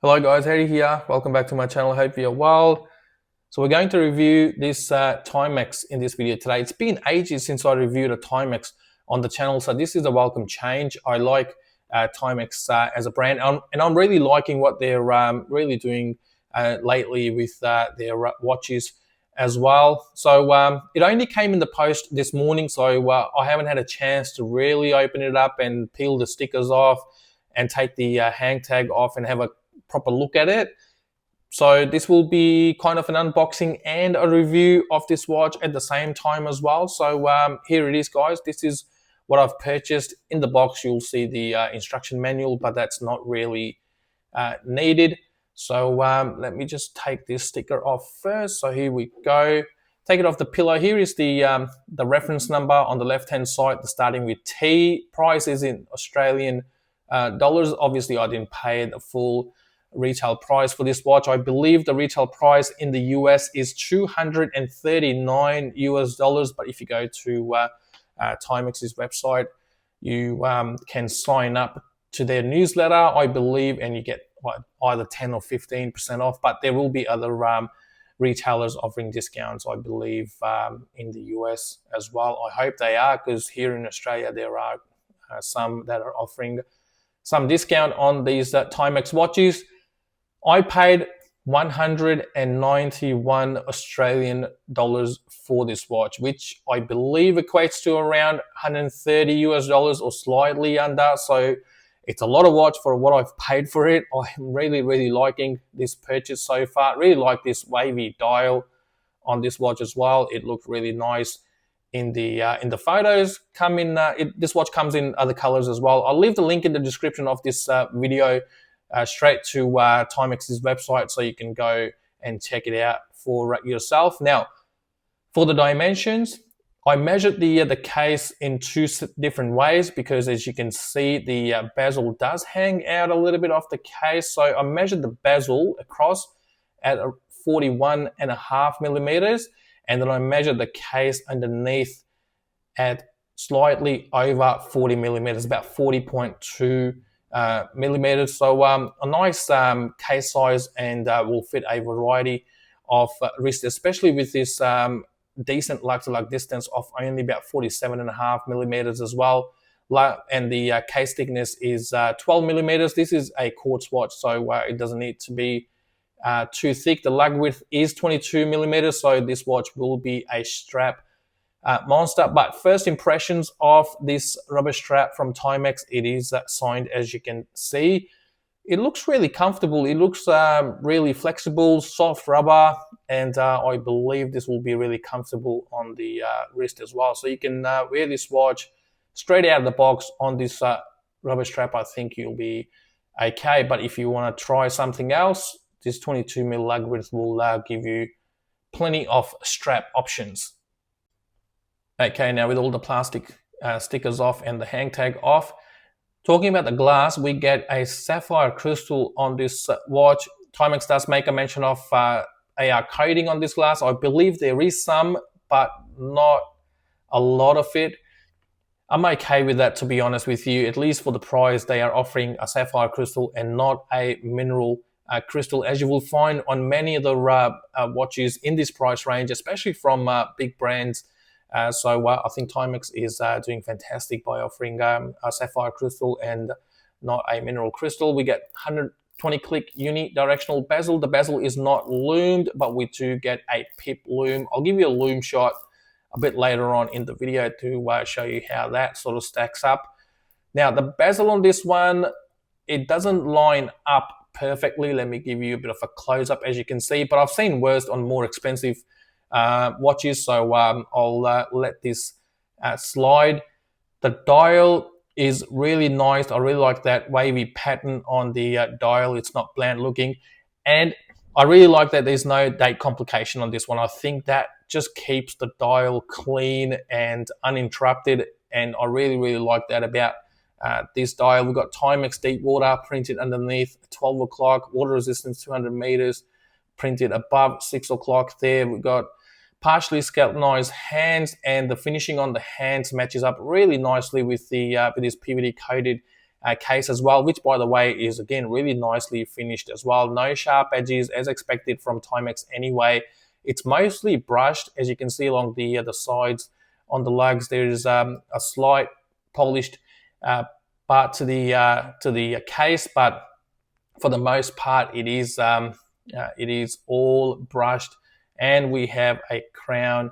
Hello guys, Harry here. Welcome back to my channel. Hope you're well. So we're going to review this Timex in this video today. It's been ages since I reviewed a Timex on the channel, so this is a welcome change. I like Timex as a brand, and I'm really liking what they're really doing lately with their watches as well. So it only came in the post this morning, so I haven't had a chance to really open it up and peel the stickers off and take the hang tag off and have a proper look at it. So this will be kind of an unboxing and a review of this watch at the same time as well. So here it is, guys. This is what I've purchased. In the box, you'll see the instruction manual, but that's not really needed. So let me just take this sticker off first. So here we go. Take it off the pillow. Here is the reference number on the left-hand side, starting with T. Price is in Australian dollars. Obviously, I didn't pay the full retail price for this watch. I believe the retail price in the US is 239 US dollars, but if you go to Timex's website, you can sign up to their newsletter, I believe, and you get either 10 or 15% off, but there will be other retailers offering discounts, I believe, in the US as well. I hope they are, because here in Australia there are some that are offering some discount on these Timex watches. I paid 191 Australian dollars for this watch, which I believe equates to around 130 US dollars or slightly under. So it's a lot of watch for what I've paid for it. I'm really liking this purchase so far. Really like this wavy dial on this watch as well. It looked really nice in the photos. This watch comes in other colors as well. I'll leave the link in the description of this video straight to Timex's website, so you can go and check it out for yourself. Now, for the dimensions, I measured the case in two different ways, because as you can see, the bezel does hang out a little bit off the case. So I measured the bezel across at 41.5 millimeters, and then I measured the case underneath at slightly over 40 millimeters, about 40.2 millimeters. So a nice case size, and will fit a variety of wrists, especially with this decent lug-to-lug distance of only about 47.5 millimeters as well. And the case thickness is 12 millimeters. This is a quartz watch, so it doesn't need to be too thick. The lug width is 22 millimeters, so this watch will be a strap monster. But first impressions of this rubber strap from Timex, it is signed, as you can see. It looks really comfortable. It looks really flexible, soft rubber, and I believe this will be really comfortable on the wrist as well. So you can wear this watch straight out of the box on this rubber strap. I think you'll be okay. But if you want to try something else, this 22 mm lug width will give you plenty of strap options. Okay, now with all the plastic stickers off and the hang tag off, talking about the glass, we get a sapphire crystal on this watch. Timex does make a mention of AR coating on this glass. I believe there is some, but not a lot of it. I'm okay with that, to be honest with you. At least for the price, they are offering a sapphire crystal and not a mineral crystal, as you will find on many of the watches in this price range, especially from big brands. So I think Timex is doing fantastic by offering a sapphire crystal and not a mineral crystal. We get 120 click unidirectional bezel. The bezel is not lumed, but we do get a pip lume. I'll give you a lume shot a bit later on in the video to show you how that sort of stacks up. Now, the bezel on this one, it doesn't line up perfectly. Let me give you a bit of a close-up, as you can see, but I've seen worse on more expensive watches, so I'll let this slide. The dial is really nice. I really like that wavy pattern on the dial. It's not bland looking, and I really like that there's no date complication on this one. I think that just keeps the dial clean and uninterrupted, and I really like that about this dial. We've got Timex Deepwater printed underneath 12 o'clock, water resistance 200 meters printed above 6 o'clock there. We've got partially skeletonized hands, and the finishing on the hands matches up really nicely with the with this PVD coated case as well, which by the way is again really nicely finished as well. No sharp edges as expected from Timex anyway. It's mostly brushed, as you can see along the sides. On the lugs, there is a slight polished part to the case, but for the most part, it is all brushed, and we have a crown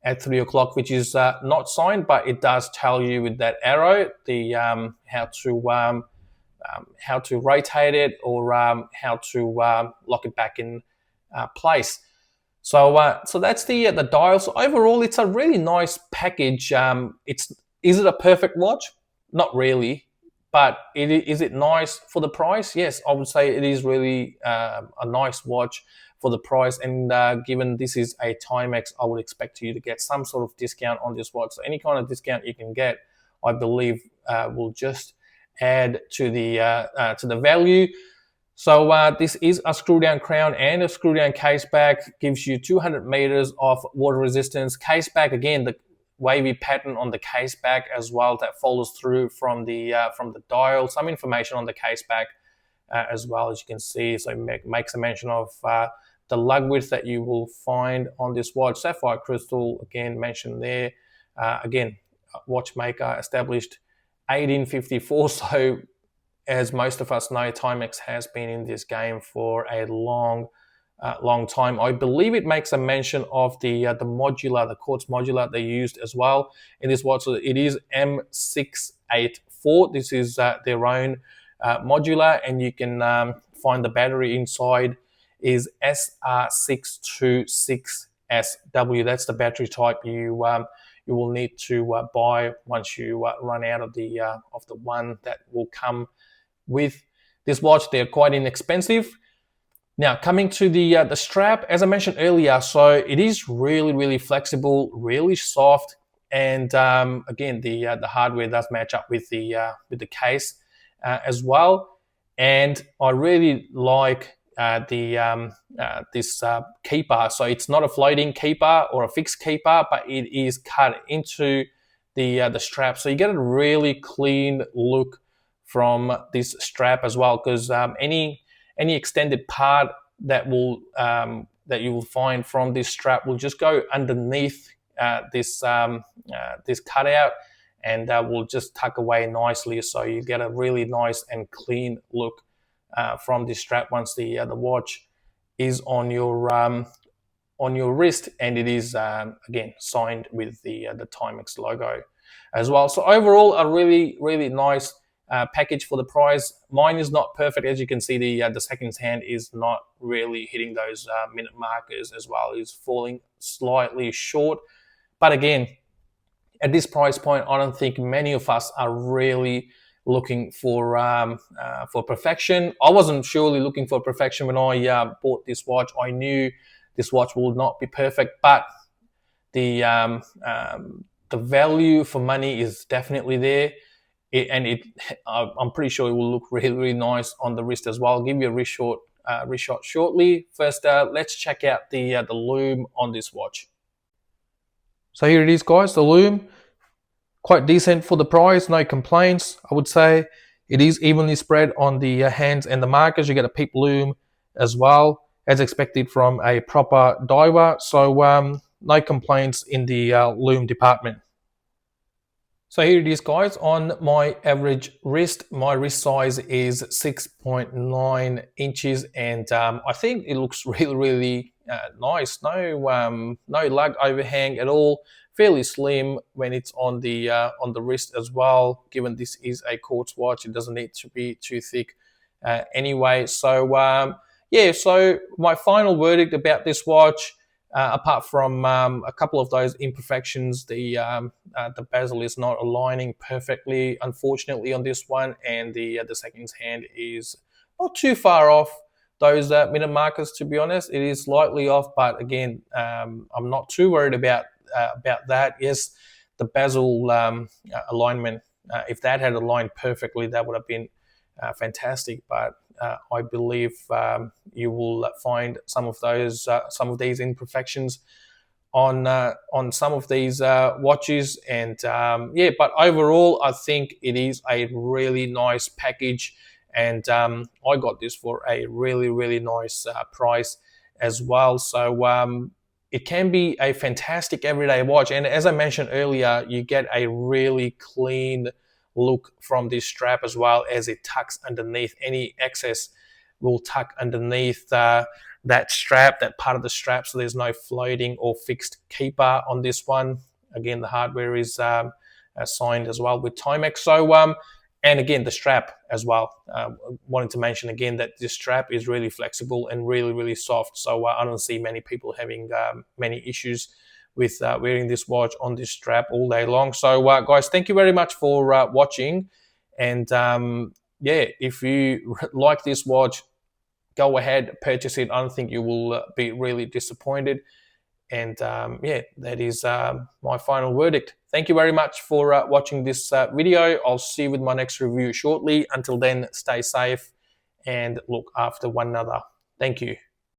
at 3 o'clock, which is not signed, but it does tell you with that arrow the how to rotate it, or how to lock it back in place. So that's the dial. So overall, it's a really nice package. Is it a perfect watch? Not really, but is it nice for the price? Yes, I would say it is really a nice watch for the price, and given this is a Timex, I would expect you to get some sort of discount on this watch. So any kind of discount you can get, I believe, will just add to the value. So this is a screw down crown and a screw down case back. Gives you 200 meters of water resistance. Case back, again, the wavy pattern on the case back as well that follows through from the dial. Some information on the case back as well, as you can see. So it makes a mention of the lug width that you will find on this watch. Sapphire crystal, again, mentioned there. Again, watchmaker established 1854. So as most of us know, Timex has been in this game for a long time. I believe it makes a mention of the modular, the quartz modular they used as well in this watch. So it is M684. This is their own modular, and you can find the battery inside is SR626SW. That's the battery type you will need to buy once you run out of the one that will come with this watch. They're quite inexpensive. Now, coming to the strap, as I mentioned earlier, so it is really flexible, really soft, and again, the hardware does match up with the case as well. And I really like this keeper. So it's not a floating keeper or a fixed keeper, but it is cut into the strap. So you get a really clean look from this strap as well, because any extended part that you will find from this strap will just go underneath this cutout, and will just tuck away nicely. So you get a really nice and clean look from this strap once the watch is on your wrist, and it is again signed with the Timex logo as well. So overall, a really nice package for the price. Mine is not perfect, as you can see. The seconds hand is not really hitting those minute markers as well. It's falling slightly short, but again, at this price point, I don't think many of us are really looking for perfection. I wasn't surely looking for perfection when I bought this watch. I knew this watch will not be perfect, but the value for money is definitely there. I'm pretty sure it will look really nice on the wrist as well. I'll give you a wrist shot shortly. First, let's check out the lume on this watch. So here it is, guys, the lume. Quite decent for the price, no complaints, I would say. It is evenly spread on the hands and the markers. You get a peep lume as well, as expected from a proper diver. So no complaints in the lume department. So here it is, guys, on my average wrist. My wrist size is 6.9 inches, and I think it looks really nice. No lug overhang at all. Fairly slim when it's on the wrist as well. Given this is a quartz watch, it doesn't need to be too thick anyway. So yeah. So my final verdict about this watch, apart from a couple of those imperfections, the bezel is not aligning perfectly, unfortunately, on this one, and the seconds hand is not too far off those minute markers. To be honest, it is slightly off, but again, I'm not too worried about that. Yes, the bezel alignment, if that had aligned perfectly, that would have been fantastic. But I believe you will find some of these imperfections on some of these watches, and yeah, but overall I think it is a really nice package, and I got this for a really nice price as well. So it can be a fantastic everyday watch, and as I mentioned earlier, you get a really clean look from this strap, as well as it tucks underneath. Any excess will tuck underneath that strap, that part of the strap, so there's no floating or fixed keeper on this one. Again, the hardware is signed as well with Timex. So and again, the strap as well. Wanted to mention again that this strap is really flexible and really soft. So I don't see many people having many issues with wearing this watch on this strap all day long. So guys, thank you very much for watching. And yeah, if you like this watch, go ahead, purchase it. I don't think you will be really disappointed. And yeah, that is my final verdict. Thank you very much for watching this video. I'll see you with my next review shortly. Until then, stay safe and look after one another. Thank you.